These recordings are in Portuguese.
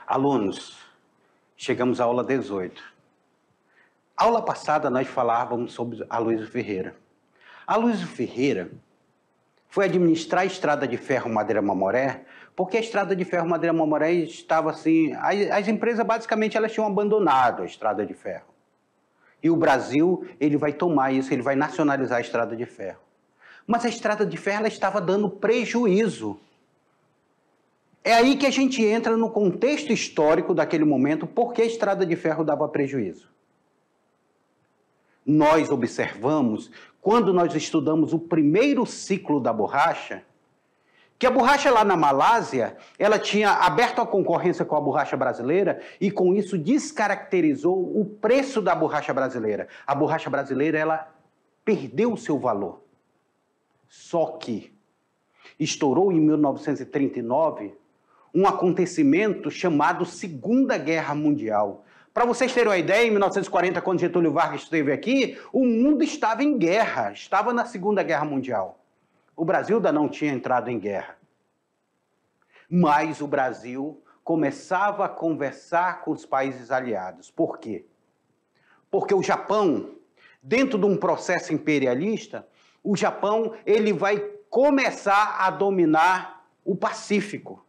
Alunos, chegamos à aula 18. Aula passada nós falávamos sobre Aloysio Ferreira. Aloysio Ferreira foi administrar a estrada de ferro Madeira Mamoré, porque a estrada de ferro Madeira Mamoré estava assim... As empresas basicamente elas tinham abandonado a estrada de ferro. E o Brasil ele vai tomar isso, ele vai nacionalizar a estrada de ferro. Mas a estrada de ferro ela estava dando prejuízo. É aí que a gente entra no contexto histórico daquele momento, porque a estrada de ferro dava prejuízo. Nós observamos, quando nós estudamos o primeiro ciclo da borracha, que a borracha lá na Malásia, ela tinha aberto a concorrência com a borracha brasileira e com isso descaracterizou o preço da borracha brasileira. A borracha brasileira, ela perdeu o seu valor. Só que estourou em 1939 um acontecimento chamado Segunda Guerra Mundial. Para vocês terem uma ideia, em 1940, quando Getúlio Vargas esteve aqui, o mundo estava em guerra, estava na Segunda Guerra Mundial. O Brasil ainda não tinha entrado em guerra. Mas o Brasil começava a conversar com os países aliados. Por quê? Porque o Japão, dentro de um processo imperialista, o Japão ele vai começar a dominar o Pacífico.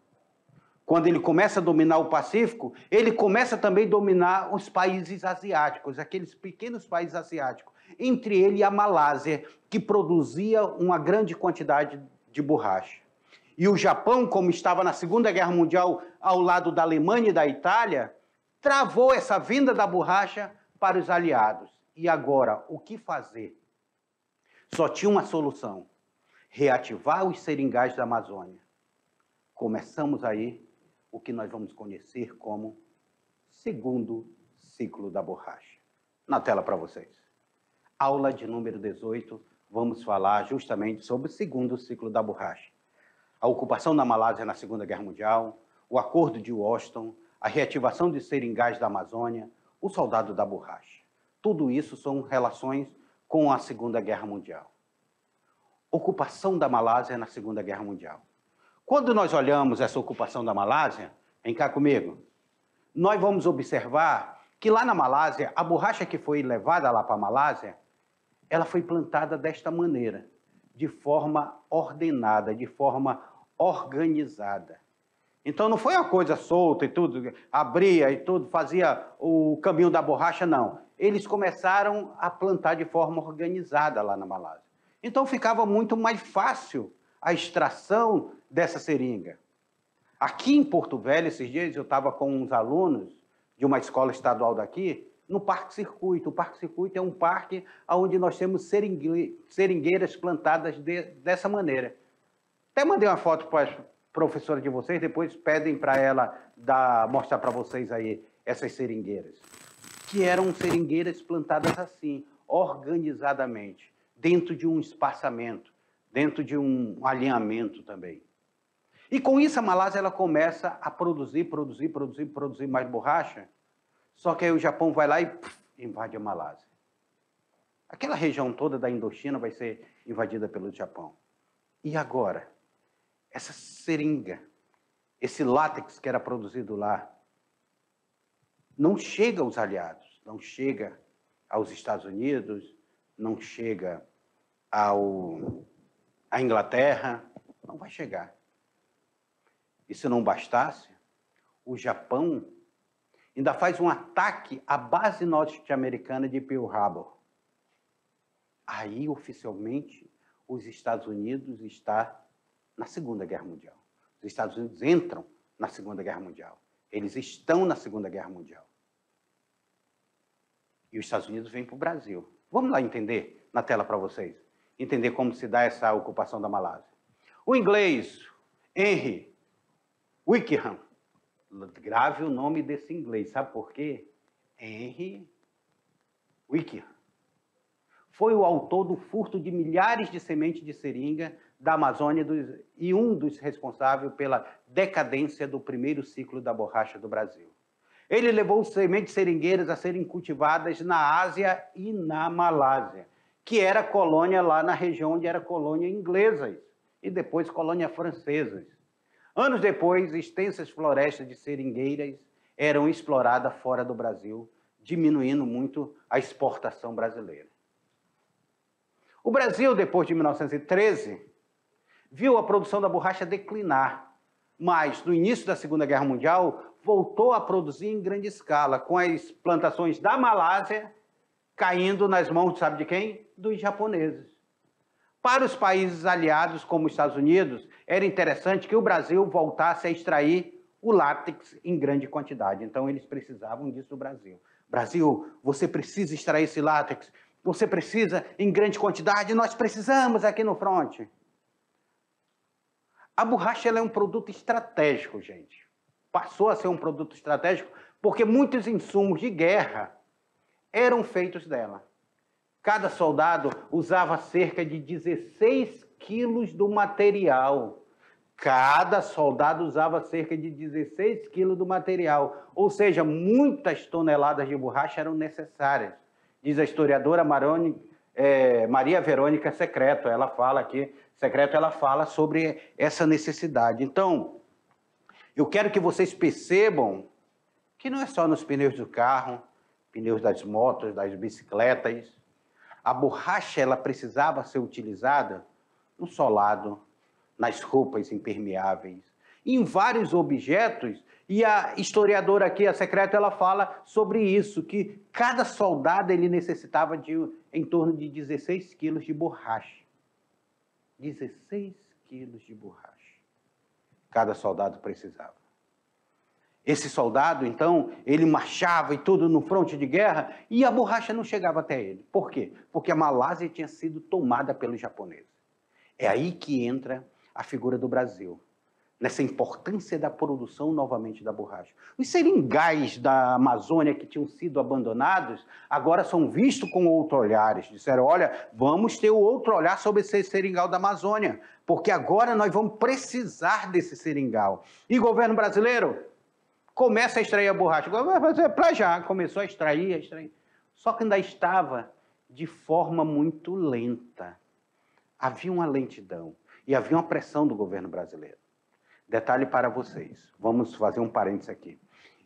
Quando ele começa a dominar o Pacífico, ele começa também a dominar os países asiáticos, aqueles pequenos países asiáticos, entre ele a Malásia, que produzia uma grande quantidade de borracha. E o Japão, como estava na Segunda Guerra Mundial ao lado da Alemanha e da Itália, travou essa vinda da borracha para os aliados. E agora, o que fazer? Só tinha uma solução: reativar os seringais da Amazônia. Começamos aí o que nós vamos conhecer como segundo ciclo da borracha. Na tela para vocês. Aula de número 18, vamos falar justamente sobre o segundo ciclo da borracha. A ocupação da Malásia na Segunda Guerra Mundial, o Acordo de Washington, a reativação de seringais da Amazônia, o soldado da borracha. Tudo isso são relações com a Segunda Guerra Mundial. Ocupação da Malásia na Segunda Guerra Mundial. Quando nós olhamos essa ocupação da Malásia, vem cá comigo, nós vamos observar que lá na Malásia, a borracha que foi levada lá para a Malásia, ela foi plantada desta maneira, de forma ordenada, de forma organizada. Então não foi uma coisa solta e tudo, abria e tudo, fazia o caminho da borracha, não. Eles começaram a plantar de forma organizada lá na Malásia. Então ficava muito mais fácil a extração dessa seringa. Aqui em Porto Velho, esses dias, eu estava com uns alunos de uma escola estadual daqui, no Parque Circuito. O Parque Circuito é um parque onde nós temos seringueiras plantadas dessa maneira. Até mandei uma foto para a professora de vocês, depois pedem para ela mostrar para vocês aí essas seringueiras. Que eram seringueiras plantadas assim, organizadamente, dentro de um espaçamento, dentro de um alinhamento também. E com isso a Malásia ela começa a produzir mais borracha, só que aí o Japão vai lá e invade a Malásia. Aquela região toda da Indochina vai ser invadida pelo Japão. E agora? Essa seringa, esse látex que era produzido lá, não chega aos aliados, não chega aos Estados Unidos, não chega à Inglaterra, não vai chegar. E se não bastasse, o Japão ainda faz um ataque à base norte-americana de Pearl Harbor. Aí, oficialmente, os Estados Unidos estão na Segunda Guerra Mundial. Os Estados Unidos entram na Segunda Guerra Mundial. Eles estão na Segunda Guerra Mundial. E os Estados Unidos vêm para o Brasil. Vamos lá entender na tela para vocês. Entender como se dá essa ocupação da Malásia. O inglês, Henry Wickham, grave o nome desse inglês, sabe por quê? Henry Wickham. Foi o autor do furto de milhares de sementes de seringa da Amazônia e um dos responsáveis pela decadência do primeiro ciclo da borracha do Brasil. Ele levou sementes seringueiras a serem cultivadas na Ásia e na Malásia, que era colônia lá na região onde era colônia inglesas e depois colônia francesas. Anos depois, extensas florestas de seringueiras eram exploradas fora do Brasil, diminuindo muito a exportação brasileira. O Brasil, depois de 1913, viu a produção da borracha declinar, mas no início da Segunda Guerra Mundial voltou a produzir em grande escala, com as plantações da Malásia caindo nas mãos, sabe de quem? Dos japoneses. Para os países aliados, como os Estados Unidos, era interessante que o Brasil voltasse a extrair o látex em grande quantidade. Então, eles precisavam disso do Brasil. Brasil, você precisa extrair esse látex, você precisa em grande quantidade, nós precisamos aqui no fronte. A borracha ela é um produto estratégico, gente. Passou a ser um produto estratégico porque muitos insumos de guerra eram feitos dela. Cada soldado usava cerca de 16 quilos do material. Cada soldado usava cerca de 16 quilos do material. Ou seja, muitas toneladas de borracha eram necessárias. Diz a historiadora Maria Verônica Secreto. Ela fala aqui, Secreto, ela fala sobre essa necessidade. Então, eu quero que vocês percebam que não é só nos pneus do carro, pneus das motos, das bicicletas. A borracha ela precisava ser utilizada no solado, nas roupas impermeáveis, em vários objetos. E a historiadora aqui, a Secreto, ela fala sobre isso, que cada soldado ele necessitava de em torno de 16 quilos de borracha. 16 quilos de borracha. Cada soldado precisava. Esse soldado, então, ele marchava e tudo no fronte de guerra e a borracha não chegava até ele. Por quê? Porque a Malásia tinha sido tomada pelos japoneses. É aí que entra a figura do Brasil, nessa importância da produção novamente da borracha. Os seringais da Amazônia que tinham sido abandonados, agora são vistos com outros olhares. Disseram, olha, vamos ter outro olhar sobre esse seringal da Amazônia, porque agora nós vamos precisar desse seringal. E governo brasileiro começa a extrair a borracha. Para já, começou a extrair. Só que ainda estava de forma muito lenta. Havia uma lentidão e havia uma pressão do governo brasileiro. Detalhe para vocês, vamos fazer um parênteses aqui.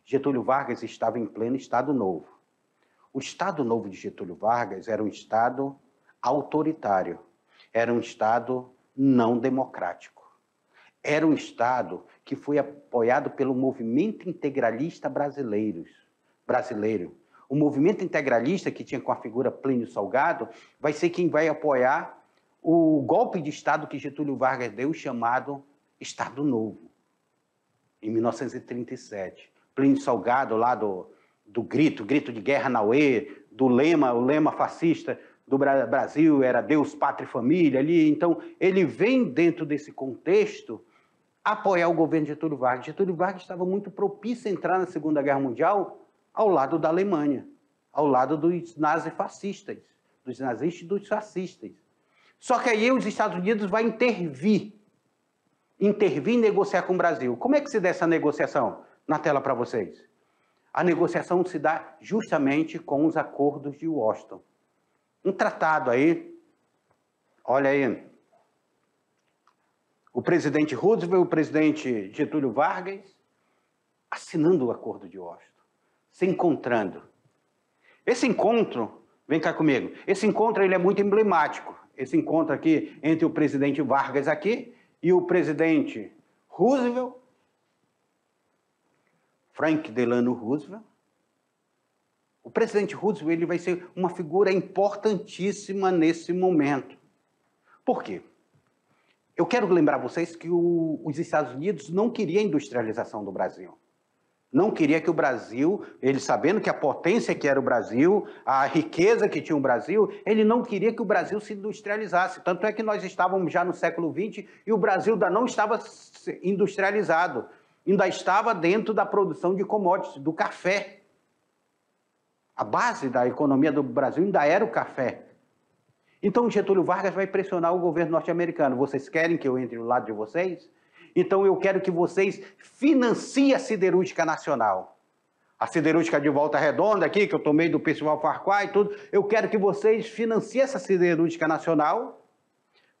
Getúlio Vargas estava em pleno Estado Novo. O Estado Novo de Getúlio Vargas era um Estado autoritário, era um Estado não democrático. Era um Estado que foi apoiado pelo movimento integralista brasileiro. O movimento integralista, que tinha com a figura Plínio Salgado, vai ser quem vai apoiar o golpe de Estado que Getúlio Vargas deu, chamado Estado Novo, em 1937. Plínio Salgado, lá do grito de guerra na UE, o lema fascista do Brasil era Deus, Pátria e Família ali. Então, ele vem dentro desse contexto apoiar o governo de Getúlio Vargas. Getúlio Vargas estava muito propício a entrar na Segunda Guerra Mundial ao lado da Alemanha, ao lado dos nazifascistas, dos nazistas e dos fascistas. Só que aí os Estados Unidos vão intervir e negociar com o Brasil. Como é que se dá essa negociação? Na tela para vocês. A negociação se dá justamente com os acordos de Washington. Um tratado aí, olha aí, o presidente Roosevelt, o presidente Getúlio Vargas, assinando o acordo de Washington, se encontrando. Esse encontro, vem cá comigo, esse encontro ele é muito emblemático. Esse encontro aqui entre o presidente Vargas aqui e o presidente Roosevelt, Franklin Delano Roosevelt. O presidente Roosevelt ele vai ser uma figura importantíssima nesse momento. Por quê? Eu quero lembrar vocês que os Estados Unidos não queriam a industrialização do Brasil. Não queria que o Brasil, ele sabendo que a potência que era o Brasil, a riqueza que tinha o Brasil, ele não queria que o Brasil se industrializasse. Tanto é que nós estávamos já no século XX e o Brasil ainda não estava industrializado. Ainda estava dentro da produção de commodities, do café. A base da economia do Brasil ainda era o café. Então, Getúlio Vargas vai pressionar o governo norte-americano. Vocês querem que eu entre do lado de vocês? Então, eu quero que vocês financiem a siderúrgica nacional. A siderúrgica de Volta Redonda aqui, que eu tomei do Percival Farquhar e tudo. Eu quero que vocês financiem essa siderúrgica nacional,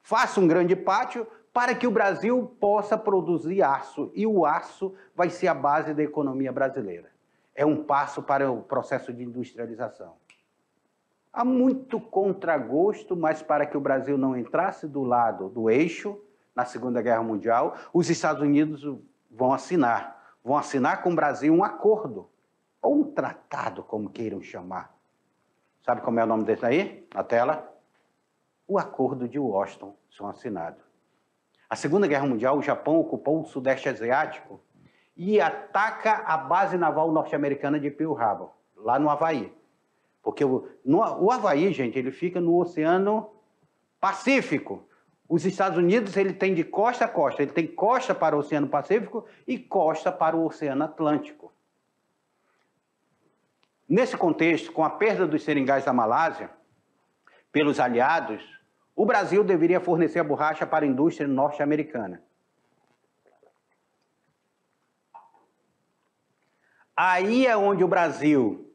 façam um grande pátio, para que o Brasil possa produzir aço. E o aço vai ser a base da economia brasileira. É um passo para o processo de industrialização. Há muito contragosto, mas para que o Brasil não entrasse do lado do eixo, na Segunda Guerra Mundial, os Estados Unidos vão assinar com o Brasil um acordo, ou um tratado, como queiram chamar. Sabe como é o nome desse aí? Na tela? O Acordo de Washington, são assinados. A Segunda Guerra Mundial, o Japão ocupou o Sudeste Asiático e ataca a base naval norte-americana de Pearl Harbor, lá no Havaí. Porque o Havaí, gente, ele fica no Oceano Pacífico. Os Estados Unidos, ele tem de costa a costa. Ele tem costa para o Oceano Pacífico e costa para o Oceano Atlântico. Nesse contexto, com a perda dos seringais da Malásia pelos aliados, o Brasil deveria fornecer a borracha para a indústria norte-americana. Aí é onde o Brasil,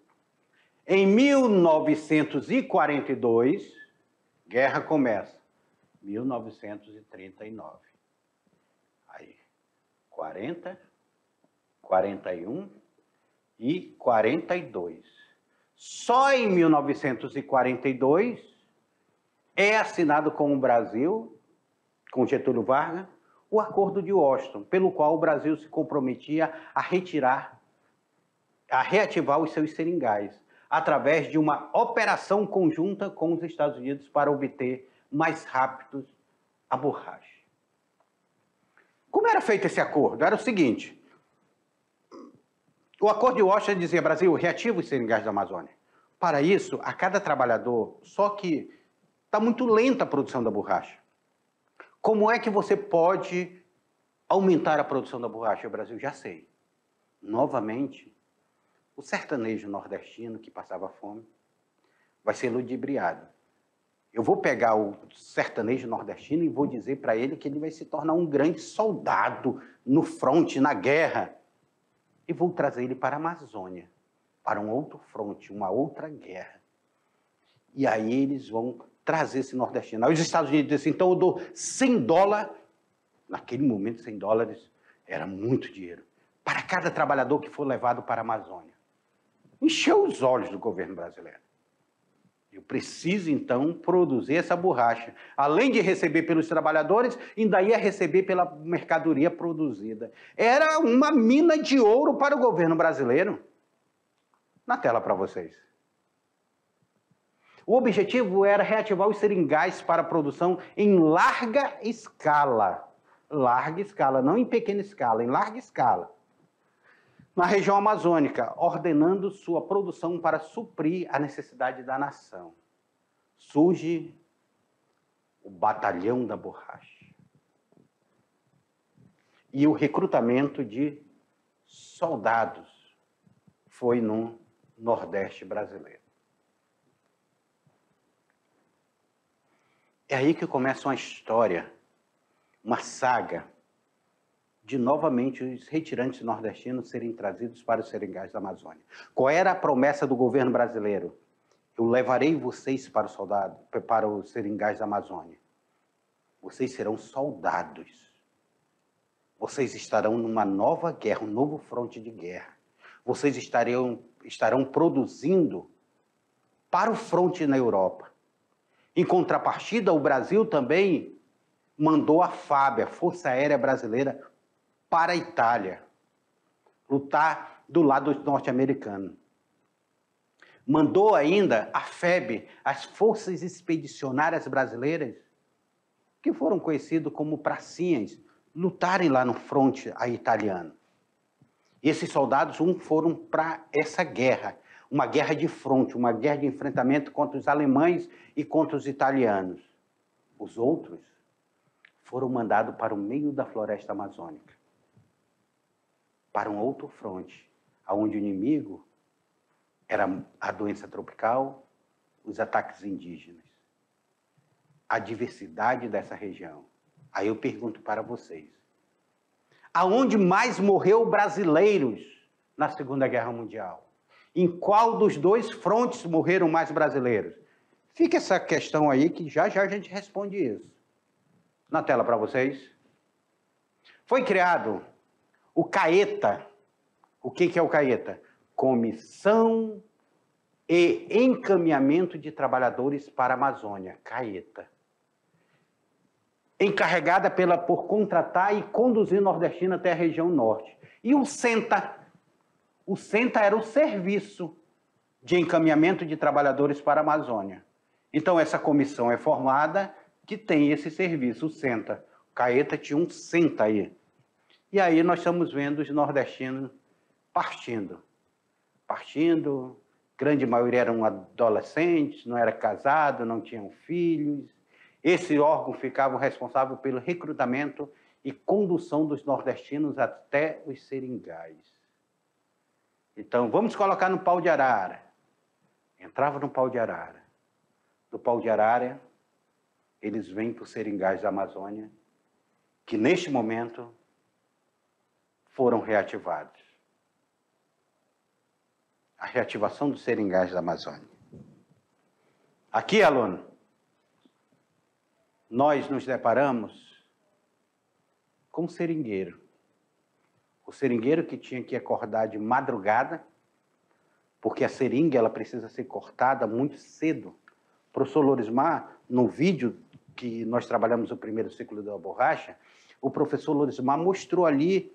em 1942, guerra começa. 1939. Aí, 40, 41 e 42. Só em 1942 é assinado com o Brasil, com Getúlio Vargas, o Acordo de Washington, pelo qual o Brasil se comprometia a reativar os seus seringais, através de uma operação conjunta com os Estados Unidos para obter mais rápidos a borracha. Como era feito esse acordo? Era o seguinte: o Acordo de Washington dizia: Brasil, reativa os seringais da Amazônia. Para isso, a cada trabalhador, só que está muito lenta a produção da borracha. Como é que você pode aumentar a produção da borracha? O Brasil, já sei. Novamente, o sertanejo nordestino que passava fome vai ser ludibriado. Eu vou pegar o sertanejo nordestino e vou dizer para ele que ele vai se tornar um grande soldado no fronte, na guerra. E vou trazer ele para a Amazônia, para um outro fronte, uma outra guerra. E aí eles vão trazer esse nordestino. Aí os Estados Unidos dizem assim: então eu dou $100, naquele momento $100 era muito dinheiro, para cada trabalhador que for levado para a Amazônia. Encheu os olhos do governo brasileiro. Eu preciso, então, produzir essa borracha. Além de receber pelos trabalhadores, ainda ia receber pela mercadoria produzida. Era uma mina de ouro para o governo brasileiro. Na tela para vocês. O objetivo era reativar os seringais para a produção em larga escala. Larga escala, não em pequena escala, em larga escala. Na região amazônica, ordenando sua produção para suprir a necessidade da nação. Surge o Batalhão da Borracha. E o recrutamento de soldados foi no Nordeste brasileiro. É aí que começa uma história, uma saga, de novamente os retirantes nordestinos serem trazidos para os seringais da Amazônia. Qual era a promessa do governo brasileiro? Eu levarei vocês para os seringais da Amazônia. Vocês serão soldados. Vocês estarão numa nova guerra, um novo fronte de guerra. Vocês estarão produzindo para o fronte na Europa. Em contrapartida, o Brasil também mandou a FAB, a Força Aérea Brasileira, para a Itália, lutar do lado norte-americano. Mandou ainda a FEB, as Forças Expedicionárias Brasileiras, que foram conhecidos como pracinhas, lutarem lá no fronte italiano. E esses soldados, foram para essa guerra, uma guerra de fronte, uma guerra de enfrentamento contra os alemães e contra os italianos. Os outros foram mandados para o meio da floresta amazônica, para um outro fronte, onde o inimigo era a doença tropical, os ataques indígenas, a diversidade dessa região. Aí eu pergunto para vocês, aonde mais morreu brasileiros na Segunda Guerra Mundial? Em qual dos dois frontes morreram mais brasileiros? Fica essa questão aí que já já a gente responde isso. na tela para vocês. Foi criado o CAETA. O que é o CAETA? Comissão e Encaminhamento de Trabalhadores para a Amazônia, CAETA. Encarregada por contratar e conduzir nordestino até a região norte. E o SENTA. O SENTA era o Serviço de Encaminhamento de Trabalhadores para a Amazônia. Então, essa comissão é formada que tem esse serviço, o SENTA. O CAETA tinha um SENTA aí. E aí nós estamos vendo os nordestinos partindo. Grande maioria eram adolescentes, não era casado, não tinham filhos. Esse órgão ficava responsável pelo recrutamento e condução dos nordestinos até os seringais. Então, vamos colocar no pau de arara. Entrava no pau de arara. Do pau de arara, eles vêm para os seringais da Amazônia, que neste momento foram reativados. A reativação dos seringais da Amazônia. Aqui, aluno, nós nos deparamos com um seringueiro. O seringueiro que tinha que acordar de madrugada, porque a seringa ela precisa ser cortada muito cedo. O professor Lorismar, no vídeo que nós trabalhamos o primeiro ciclo da borracha, o professor Lorismar mostrou ali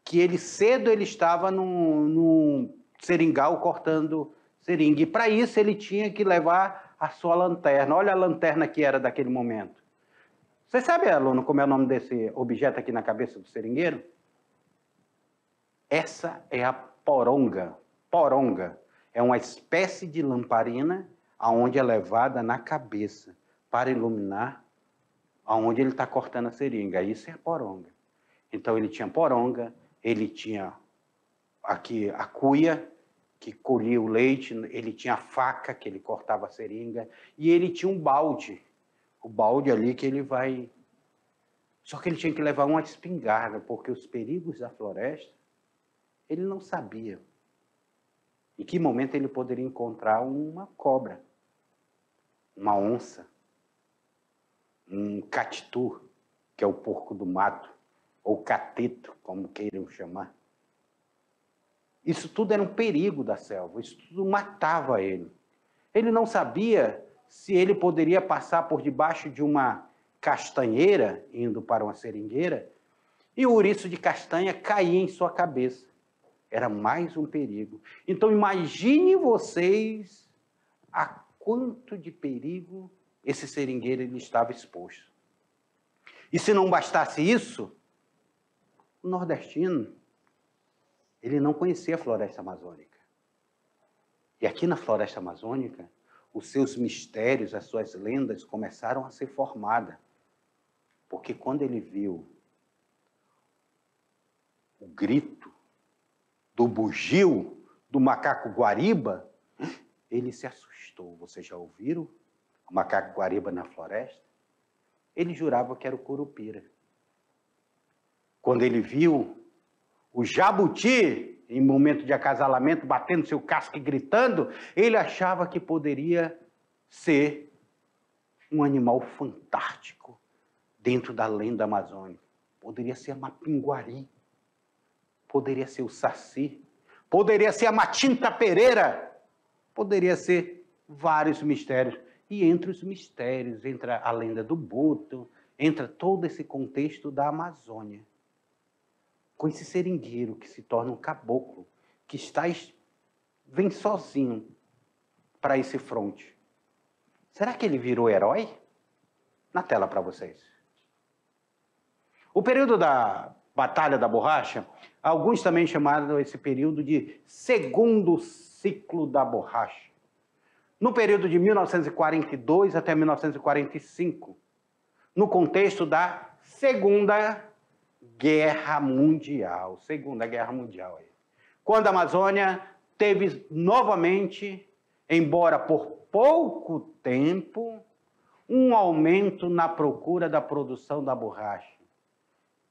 que ele estava num seringal cortando seringa. E para isso ele tinha que levar a sua lanterna. Olha a lanterna que era daquele momento. Você sabe, aluno, como é o nome desse objeto aqui na cabeça do seringueiro? Essa é a poronga. Poronga é uma espécie de lamparina aonde é levada na cabeça para iluminar aonde ele está cortando a seringa. Isso é a poronga. Então ele tinha poronga, ele tinha aqui a cuia, que colhia o leite, ele tinha a faca, que ele cortava a seringa, e ele tinha um balde. O balde ali que ele vai... Só que ele tinha que levar uma espingarda, porque os perigos da floresta, ele não sabia em que momento ele poderia encontrar uma cobra, uma onça, um catitu, que é o porco do mato, ou cateto, como queiram chamar. Isso tudo era um perigo da selva, isso tudo matava ele. Ele não sabia se ele poderia passar por debaixo de uma castanheira, indo para uma seringueira, e o ouriço de castanha caía em sua cabeça. Era mais um perigo. Então, imagine vocês a quanto de perigo esse seringueiro ele estava exposto. E se não bastasse isso, o nordestino, ele não conhecia a floresta amazônica. E aqui na floresta amazônica, os seus mistérios, as suas lendas começaram a ser formadas. Porque quando ele viu o grito do bugio do macaco guariba, ele se assustou. Vocês já ouviram o macaco guariba na floresta? Ele jurava que era o curupira. Quando ele viu o jabuti, em momento de acasalamento, batendo seu casco e gritando, ele achava que poderia ser um animal fantástico dentro da lenda amazônica. Poderia ser a mapinguari, poderia ser o saci, poderia ser a matinta pereira, poderia ser vários mistérios. E entre os mistérios, entra a lenda do boto, entra todo esse contexto da Amazônia. Com esse seringueiro que se torna um caboclo, que vem sozinho para esse fronte. Será que ele virou herói? Na tela para vocês. O período da Batalha da Borracha, alguns também chamaram esse período de segundo ciclo da borracha. No período de 1942 até 1945, no contexto da Segunda Guerra Mundial. Segunda Guerra Mundial. Quando a Amazônia teve novamente, embora por pouco tempo, um aumento na procura da produção da borracha,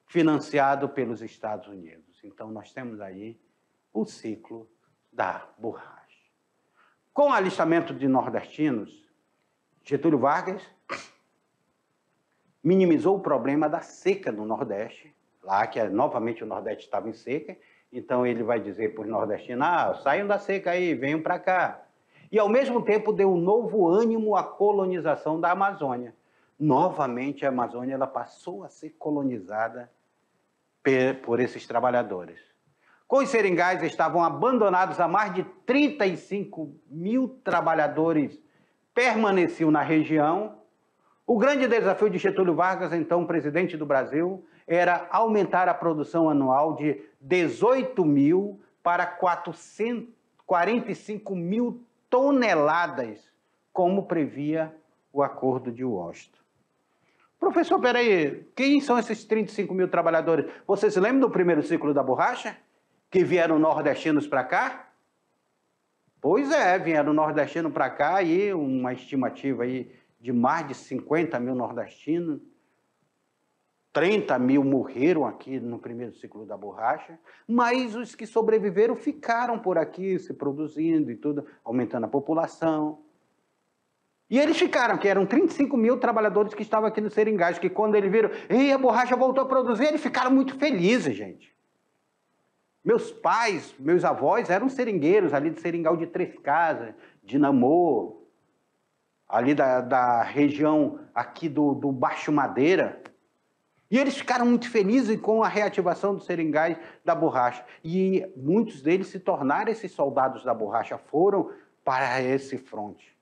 financiado pelos Estados Unidos. Então, nós temos aí o ciclo da borracha. Com o alistamento de nordestinos, Getúlio Vargas minimizou o problema da seca no Nordeste, lá que novamente o Nordeste estava em seca, então ele vai dizer para os nordestinos, saiam da seca aí, venham para cá. E ao mesmo tempo deu um novo ânimo à colonização da Amazônia. Novamente a Amazônia ela passou a ser colonizada por esses trabalhadores. Com os seringais estavam abandonados há mais de 35 mil trabalhadores permaneciam na região. O grande desafio de Getúlio Vargas, então presidente do Brasil, era aumentar a produção anual de 18 mil para 45 mil toneladas, como previa o Acordo de Washington. Professor, peraí, quem são esses 35 mil trabalhadores? Você se lembra do primeiro ciclo da borracha? Que vieram nordestinos para cá? Pois é, vieram nordestinos para cá e uma estimativa aí de mais de 50 mil nordestinos. 30 mil morreram aqui no primeiro ciclo da borracha, mas os que sobreviveram ficaram por aqui se produzindo e tudo, aumentando a população. E eles ficaram, que eram 35 mil trabalhadores que estavam aqui no Seringais, que quando eles viram, a borracha voltou a produzir, eles ficaram muito felizes, gente. Meus pais, meus avós eram seringueiros, ali de Seringal de Três Casas, de Namor, ali da região aqui do Baixo Madeira. E eles ficaram muito felizes com a reativação dos seringais da borracha. E muitos deles se tornaram esses soldados da borracha, foram para esse fronte.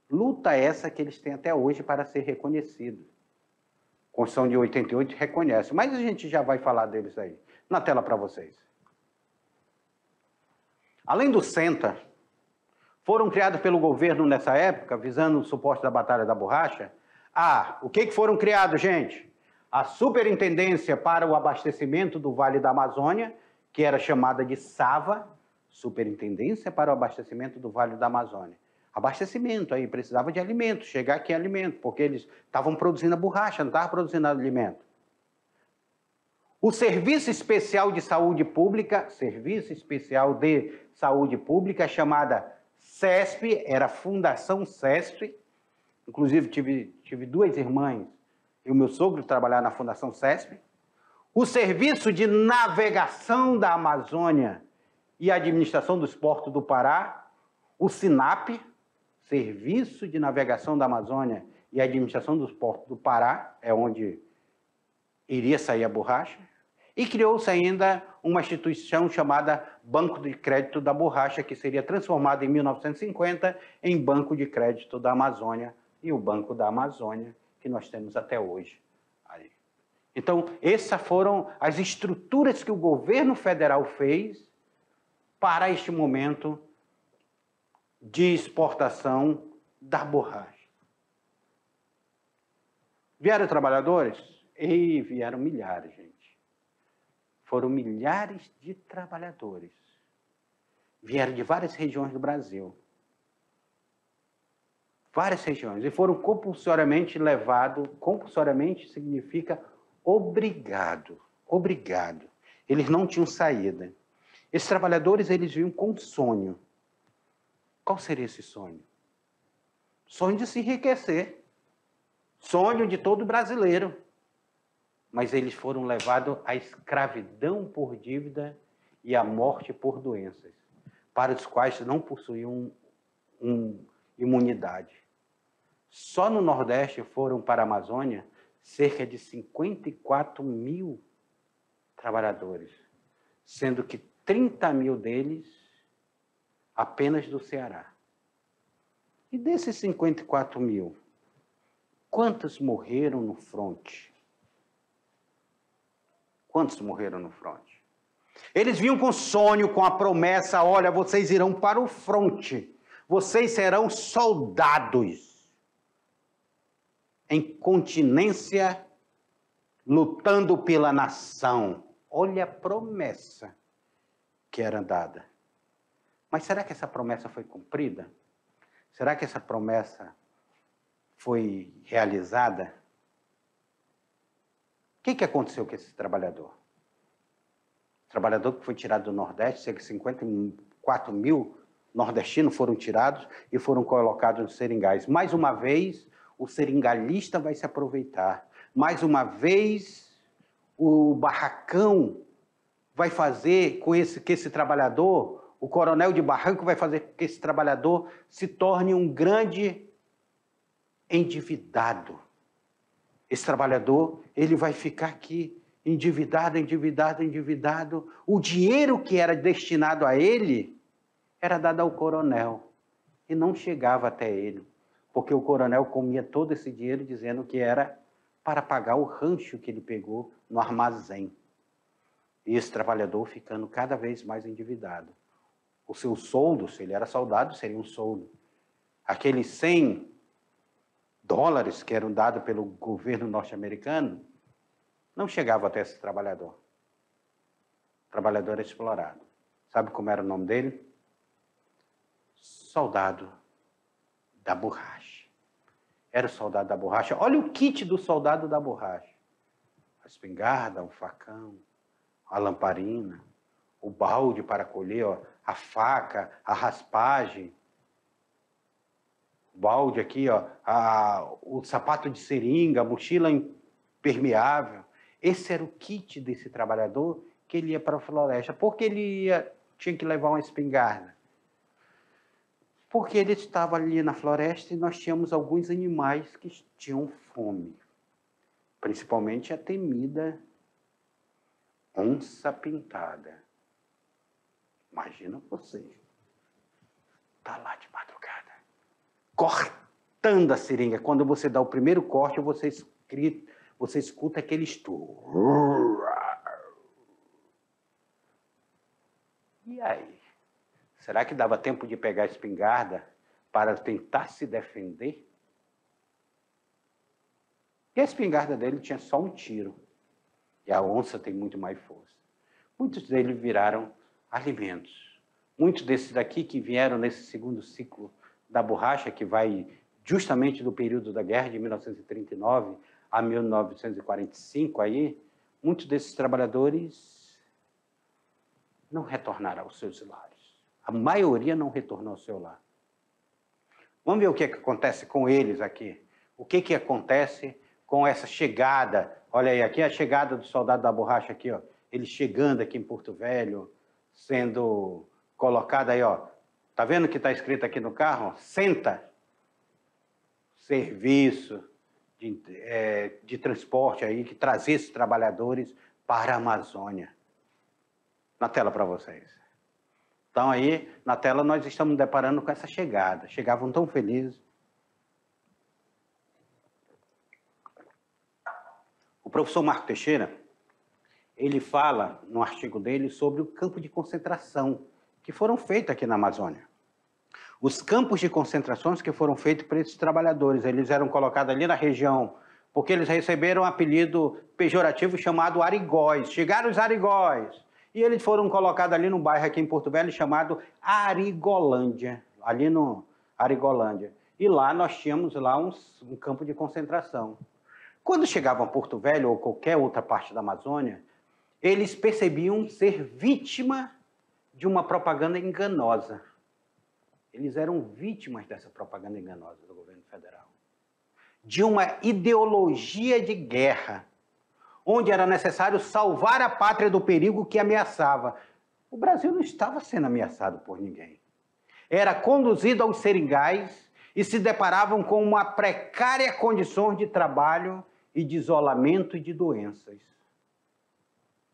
Luta essa que eles têm até hoje para ser reconhecidos. A Constituição de 88 reconhece, mas a gente já vai falar deles aí. Na tela para vocês. Além do SENTA, foram criados pelo governo nessa época, visando o suporte da Batalha da Borracha. O que foram criados, gente? A Superintendência para o Abastecimento do Vale da Amazônia, que era chamada de SAVA, Superintendência para o Abastecimento do Vale da Amazônia. Abastecimento aí, precisava de alimento, chegar aqui alimento, porque eles estavam produzindo a borracha, não estavam produzindo alimento. O Serviço Especial de Saúde Pública, chamada CESP, era a Fundação CESP, inclusive tive duas irmãs e o meu sogro trabalhava na Fundação CESP. O Serviço de Navegação da Amazônia e Administração dos Portos do Pará, o SINAP, Serviço de Navegação da Amazônia e Administração dos Portos do Pará, é onde iria sair a borracha. E criou-se ainda uma instituição chamada Banco de Crédito da Borracha, que seria transformada em 1950 em Banco de Crédito da Amazônia, e o Banco da Amazônia, que nós temos até hoje. Aí. Então, essas foram as estruturas que o governo federal fez para este momento de exportação da borracha. Vieram trabalhadores? Vieram milhares, gente. Foram milhares de trabalhadores. Vieram de várias regiões do Brasil. Várias regiões. E foram compulsoriamente levados. Compulsoriamente significa obrigado. Obrigado. Eles não tinham saída. Esses trabalhadores, eles vinham com um sonho. Qual seria esse sonho? Sonho de se enriquecer. Sonho de todo brasileiro. Mas eles foram levados à escravidão por dívida e à morte por doenças, para os quais não possuíam imunidade. Só no Nordeste foram para a Amazônia cerca de 54 mil trabalhadores, sendo que 30 mil deles apenas do Ceará. E desses 54 mil, quantos morreram no fronte? Quantos morreram no fronte? Eles vinham com sonho, com a promessa, olha, vocês irão para o fronte, vocês serão soldados em continência, lutando pela nação. Olha a promessa que era dada. Mas será que essa promessa foi cumprida? Será que essa promessa foi realizada? O que aconteceu com esse trabalhador? O trabalhador que foi tirado do Nordeste, cerca de 54 mil nordestinos foram tirados e foram colocados nos seringais. Mais uma vez, o seringalista vai se aproveitar. Mais uma vez, o barracão vai fazer com que esse trabalhador, o coronel de barranco vai fazer com que esse trabalhador se torne um grande endividado. Esse trabalhador, ele vai ficar aqui endividado, endividado, endividado. O dinheiro que era destinado a ele era dado ao coronel e não chegava até ele, porque o coronel comia todo esse dinheiro dizendo que era para pagar o rancho que ele pegou no armazém. E esse trabalhador ficando cada vez mais endividado. O seu soldo, se ele era soldado, seria um soldo. Aqueles $100 que eram dados pelo governo norte-americano não chegavam até esse trabalhador. O trabalhador era explorado. Sabe como era o nome dele? Soldado da borracha. Era o soldado da borracha. Olha o kit do soldado da borracha. A espingarda, o facão, a lamparina, o balde para colher, ó, a faca, a raspagem, o balde aqui, ó, o sapato de seringa, a mochila impermeável. Esse era o kit desse trabalhador que ele ia para a floresta. Por que ele tinha que levar uma espingarda? Porque ele estava ali na floresta e nós tínhamos alguns animais que tinham fome. Principalmente a temida onça pintada. Imagina você. Está lá de madrugada, cortando a seringa. Quando você dá o primeiro corte, você escuta aquele estouro. E aí? Será que dava tempo de pegar a espingarda para tentar se defender? E a espingarda dele tinha só um tiro. E a onça tem muito mais força. Muitos deles viraram alimentos. Muitos desses daqui que vieram nesse segundo ciclo da borracha, que vai justamente do período da guerra de 1939 a 1945, aí, muitos desses trabalhadores não retornaram aos seus lares. A maioria não retornou ao seu lar. Vamos ver o que acontece com eles aqui. O que acontece com essa chegada. Olha aí, aqui é a chegada do soldado da borracha aqui, ó. Ele chegando aqui em Porto Velho, sendo colocado aí, ó. Tá vendo que está escrito aqui no carro? Senta. Serviço de transporte aí, que trazia esses trabalhadores para a Amazônia. Na tela para vocês. Então aí, na tela, nós estamos deparando com essa chegada. Chegavam tão felizes. O professor Marco Teixeira, ele fala no artigo dele sobre o campo de concentração que foram feitos aqui na Amazônia. Os campos de concentrações que foram feitos para esses trabalhadores, eles eram colocados ali na região, porque eles receberam um apelido pejorativo chamado arigóis. Chegaram os arigóis. E eles foram colocados ali no bairro aqui em Porto Velho chamado Arigolândia, ali no Arigolândia. E lá nós tínhamos lá um campo de concentração. Quando chegavam a Porto Velho ou qualquer outra parte da Amazônia, eles percebiam ser vítima de uma propaganda enganosa. Eles eram vítimas dessa propaganda enganosa do governo federal. De uma ideologia de guerra, onde era necessário salvar a pátria do perigo que ameaçava. O Brasil não estava sendo ameaçado por ninguém. Era conduzido aos seringais e se deparavam com uma precária condição de trabalho e de isolamento e de doenças.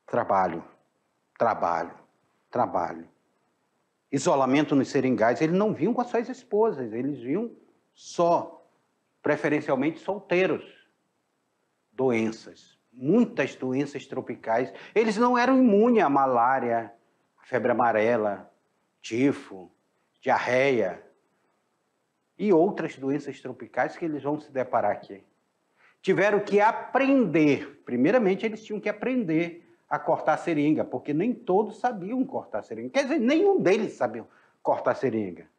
Trabalho, trabalho, trabalho. Isolamento nos seringais, eles não vinham com as suas esposas, eles vinham só, preferencialmente solteiros. Doenças, muitas doenças tropicais. Eles não eram imunes à malária, febre amarela, tifo, diarreia e outras doenças tropicais que eles vão se deparar aqui. Tiveram que aprender, primeiramente eles tinham que aprender a cortar seringa, porque nem todos sabiam cortar seringa. Quer dizer, nenhum deles sabia cortar seringa.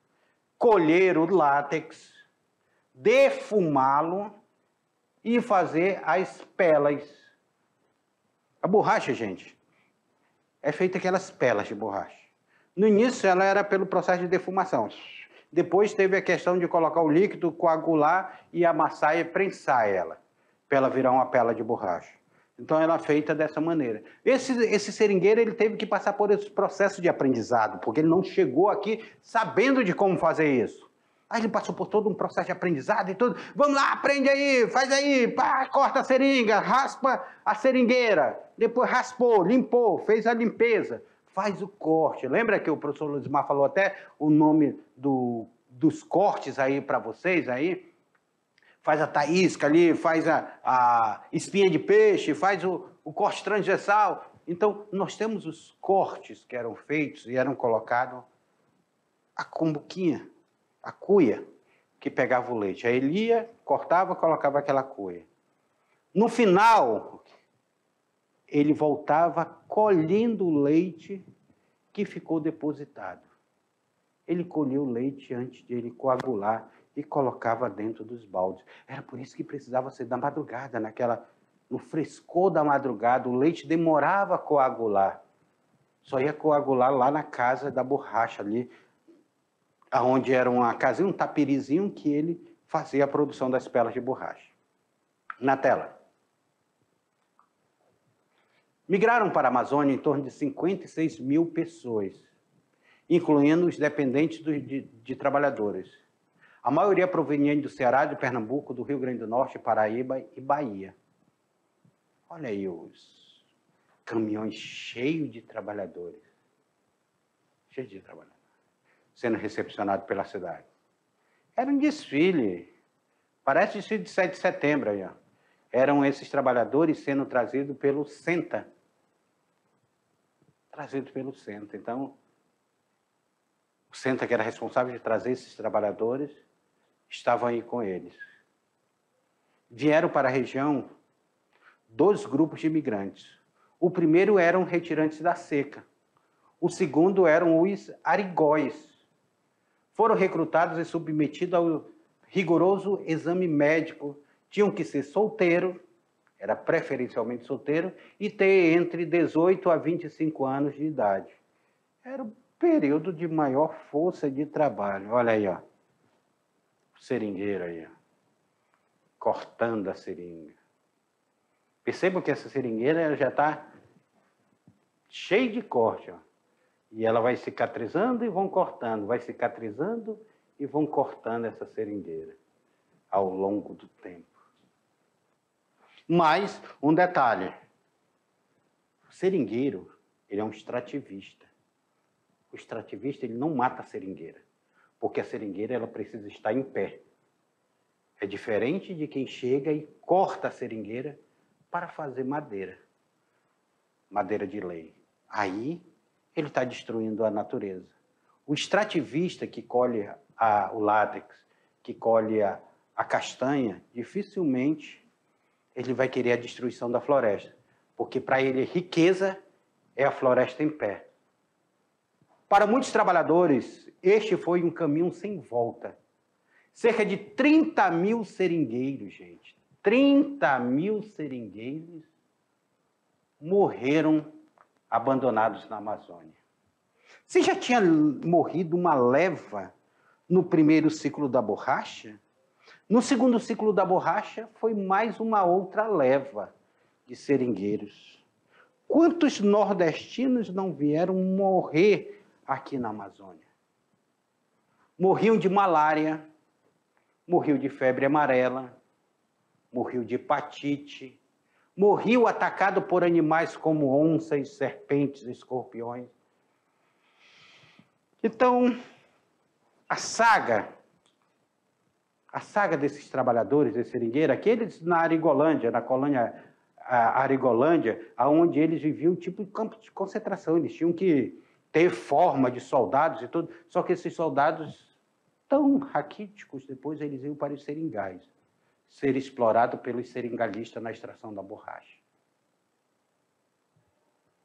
Colher o látex, defumá-lo e fazer as pelas. A borracha, gente, é feita aquelas pelas de borracha. No início, ela era pelo processo de defumação. Depois teve a questão de colocar o líquido, coagular e amassar e prensar ela. para ela virar uma pela de borracha. Então, ela é feita dessa maneira. Esse seringueiro, ele teve que passar por esse processo de aprendizado, porque ele não chegou aqui sabendo de como fazer isso. Aí ele passou por todo um processo de aprendizado e tudo. Vamos lá, aprende aí, faz aí, pá, corta a seringa, raspa a seringueira. Depois raspou, limpou, fez a limpeza. Faz o corte. Lembra que o professor Luizmar falou até o nome dos cortes aí para vocês aí? Faz a taísca ali, faz a espinha de peixe, faz o corte transversal. Então, nós temos os cortes que eram feitos e eram colocados a cumbuquinha, a cuia, que pegava o leite. Aí ele ia, cortava, colocava aquela cuia. No final, ele voltava colhendo o leite que ficou depositado. Ele colheu o leite antes de ele coagular e colocava dentro dos baldes. Era por isso que precisava ser da madrugada, no frescor da madrugada. O leite demorava a coagular. Só ia coagular lá na casa da borracha, ali, onde era uma casinha, um tapirizinho, que ele fazia a produção das pelas de borracha. Na tela. Migraram para a Amazônia em torno de 56 mil pessoas, incluindo os dependentes de trabalhadores. A maioria proveniente do Ceará, de Pernambuco, do Rio Grande do Norte, Paraíba e Bahia. Olha aí os caminhões cheios de trabalhadores. Cheios de trabalhadores. Sendo recepcionados pela cidade. Era um desfile. Parece desfile de 7 de setembro aí, ó. Eram esses trabalhadores sendo trazidos pelo SENTA. Trazidos pelo SENTA. Então, o SENTA, que era responsável de trazer esses trabalhadores, estavam aí com eles. Vieram para a região 2 grupos de imigrantes. O primeiro eram retirantes da seca. O segundo eram os arigóis. Foram recrutados e submetidos ao rigoroso exame médico. Tinham que ser solteiro, era preferencialmente solteiro, e ter entre 18 a 25 anos de idade. Era o período de maior força de trabalho. Olha aí, ó. O seringueiro aí, ó. Cortando a seringa. Percebam que essa seringueira já está cheia de corte, ó. E ela vai cicatrizando e vão cortando, vai cicatrizando e vão cortando essa seringueira ao longo do tempo. Mas, um detalhe. O seringueiro, ele é um extrativista. O extrativista, ele não mata a seringueira, porque a seringueira, ela precisa estar em pé. É diferente de quem chega e corta a seringueira para fazer madeira. Madeira de lei. Aí, ele está destruindo a natureza. O extrativista que colhe o látex, que colhe a castanha, dificilmente ele vai querer a destruição da floresta, porque para ele riqueza é a floresta em pé. Para muitos trabalhadores, este foi um caminho sem volta. Cerca de 30 mil seringueiros, gente, 30 mil seringueiros morreram abandonados na Amazônia. Se já tinha morrido uma leva no primeiro ciclo da borracha, no segundo ciclo da borracha foi mais uma outra leva de seringueiros. Quantos nordestinos não vieram morrer aqui na Amazônia? Morriam de malária, morriam de febre amarela, morriam de hepatite, morriam atacado por animais como onças, serpentes, escorpiões. Então, a saga desses trabalhadores, desses seringueiros, aqueles na Arigolândia, na colônia Arigolândia, onde eles viviam tipo de campo de concentração, eles tinham que ter forma de soldados e tudo, só que esses soldados tão raquíticos, depois eles iam para os seringais, ser explorados pelos seringalistas na extração da borracha.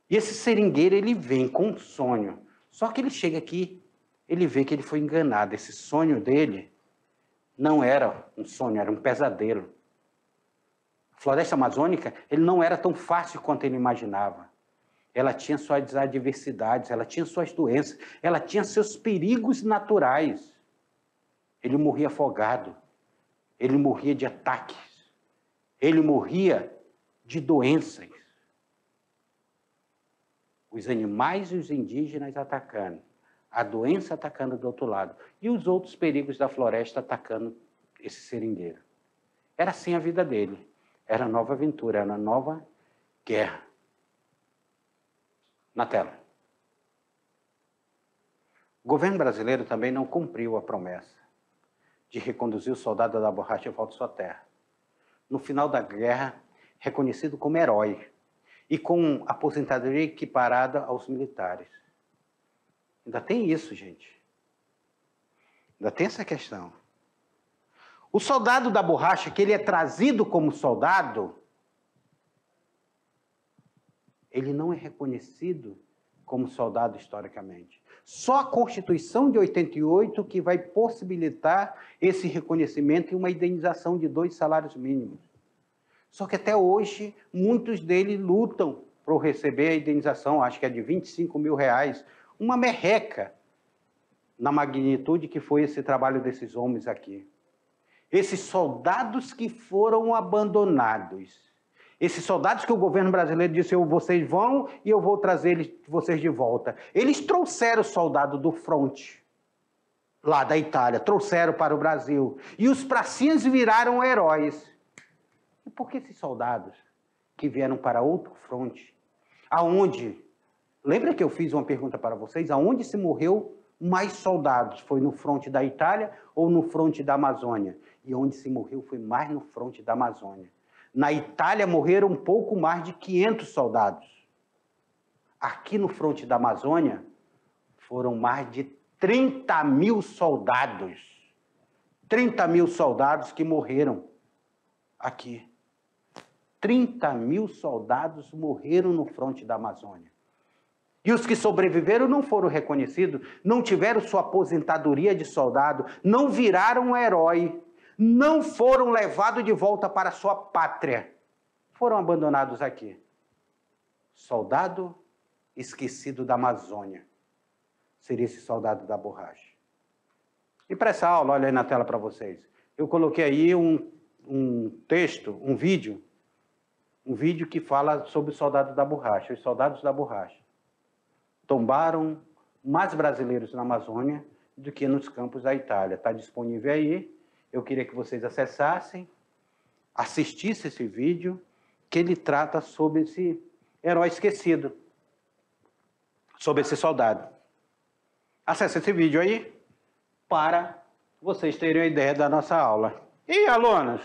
E esse seringueiro, ele vem com um sonho, só que ele chega aqui, ele vê que ele foi enganado, esse sonho dele não era um sonho, era um pesadelo. A floresta amazônica, ele não era tão fácil quanto ele imaginava. Ela tinha suas adversidades, ela tinha suas doenças, ela tinha seus perigos naturais. Ele morria afogado, ele morria de ataques, Ele morria de doenças. Os animais e os indígenas atacando, a doença atacando do outro lado, e os outros perigos da floresta atacando esse seringueiro. Era assim a vida dele. Era nova aventura, era nova guerra. Na tela. O governo brasileiro também não cumpriu a promessa de reconduzir o soldado da borracha de volta à sua terra. No final da guerra, reconhecido como herói e com aposentadoria equiparada aos militares. Ainda tem isso, gente. Ainda tem essa questão. O soldado da borracha, que ele é trazido como soldado, ele não é reconhecido como soldado historicamente. Só a Constituição de 88 que vai possibilitar esse reconhecimento e uma indenização de 2 salários mínimos. Só que até hoje, muitos deles lutam para receber a indenização, acho que é de R$25 mil, uma merreca na magnitude que foi esse trabalho desses homens aqui. Esses soldados que foram abandonados, esses soldados que o governo brasileiro disse, vocês vão e eu vou trazer vocês de volta. Eles trouxeram o soldado do fronte, lá da Itália, trouxeram para o Brasil. E os pracinhas viraram heróis. E por que esses soldados que vieram para outro fronte, aonde, lembra que eu fiz uma pergunta para vocês, aonde se morreu mais soldados? Foi no fronte da Itália ou no fronte da Amazônia? E onde se morreu foi mais no fronte da Amazônia. Na Itália morreram um pouco mais de 500 soldados. Aqui no fronte da Amazônia foram mais de 30 mil soldados. 30 mil soldados que morreram aqui. 30 mil soldados morreram no fronte da Amazônia. E os que sobreviveram não foram reconhecidos, não tiveram sua aposentadoria de soldado, não viraram um herói, não foram levados de volta para sua pátria. Foram abandonados aqui. Soldado esquecido da Amazônia. Seria esse soldado da borracha. E para essa aula, olha aí na tela para vocês. Eu coloquei aí um texto, um vídeo que fala sobre o soldado da borracha, os soldados da borracha. Tombaram mais brasileiros na Amazônia do que nos campos da Itália. Está disponível aí. Eu queria que vocês acessassem, assistissem esse vídeo, que ele trata sobre esse herói esquecido, sobre esse soldado. Acesse esse vídeo aí para vocês terem uma ideia da nossa aula. E, alunos,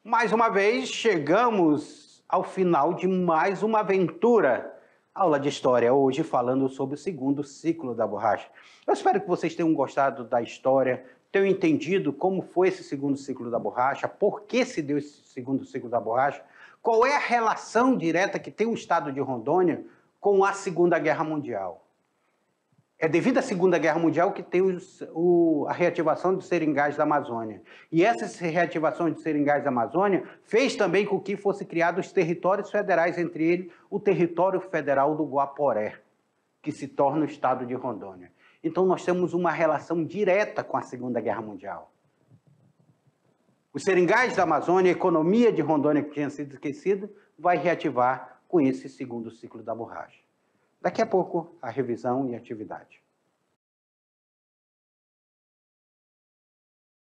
mais uma vez chegamos ao final de mais uma aventura. Aula de História, hoje falando sobre o segundo ciclo da borracha. Eu espero que vocês tenham gostado da história, tenham entendido como foi esse segundo ciclo da borracha, por que se deu esse segundo ciclo da borracha, qual é a relação direta que tem o estado de Rondônia com a Segunda Guerra Mundial. É devido à Segunda Guerra Mundial que tem a reativação dos seringais da Amazônia. E essa reativação de seringais da Amazônia fez também com que fossem criados os territórios federais, entre eles o território federal do Guaporé, que se torna o estado de Rondônia. Então nós temos uma relação direta com a Segunda Guerra Mundial. Os seringais da Amazônia, a economia de Rondônia que tinha sido esquecida, vai reativar com esse segundo ciclo da borracha. Daqui a pouco, a revisão e atividade.